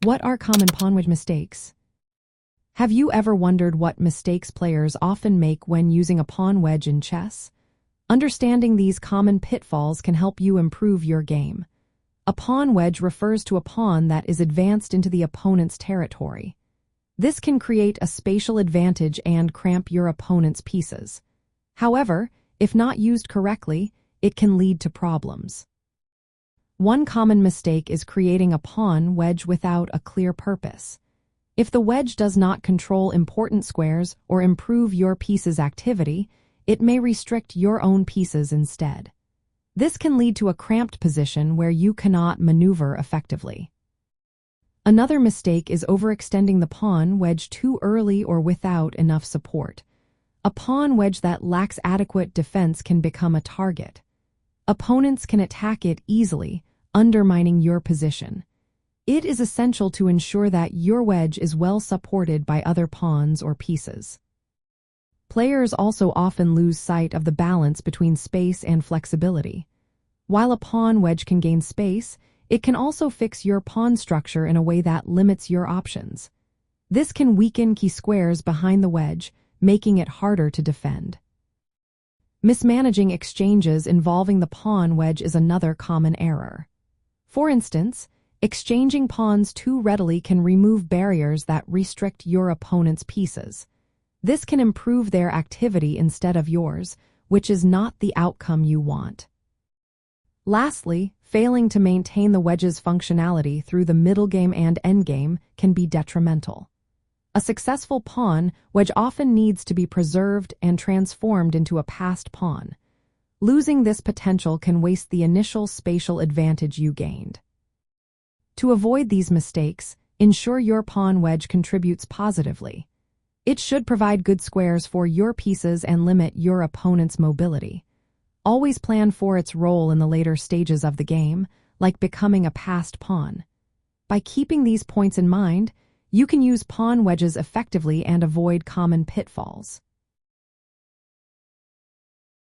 What are common pawn wedge mistakes? Have you ever wondered what mistakes players often make when using a pawn wedge in chess? Understanding these common pitfalls can help you improve your game. A pawn wedge refers to a pawn that is advanced into the opponent's territory. This can create a spatial advantage and cramp your opponent's pieces. However, if not used correctly, it can lead to problems. One common mistake is creating a pawn wedge without a clear purpose. If the wedge does not control important squares or improve your piece's activity, it may restrict your own pieces instead. This can lead to a cramped position where you cannot maneuver effectively. Another mistake is overextending the pawn wedge too early or without enough support. A pawn wedge that lacks adequate defense can become a target. Opponents can attack it easily, undermining your position. It is essential to ensure that your wedge is well supported by other pawns or pieces. Players also often lose sight of the balance between space and flexibility. While a pawn wedge can gain space, it can also fix your pawn structure in a way that limits your options. This can weaken key squares behind the wedge, making it harder to defend. Mismanaging exchanges involving the pawn wedge is another common error. For instance, exchanging pawns too readily can remove barriers that restrict your opponent's pieces. This can improve their activity instead of yours, which is not the outcome you want. Lastly, failing to maintain the wedge's functionality through the middle game and endgame can be detrimental. A successful pawn wedge often needs to be preserved and transformed into a passed pawn. Losing this potential can waste the initial spatial advantage you gained. To avoid these mistakes, ensure your pawn wedge contributes positively. It should provide good squares for your pieces and limit your opponent's mobility. Always plan for its role in the later stages of the game, like becoming a passed pawn. By keeping these points in mind, you can use pawn wedges effectively and avoid common pitfalls.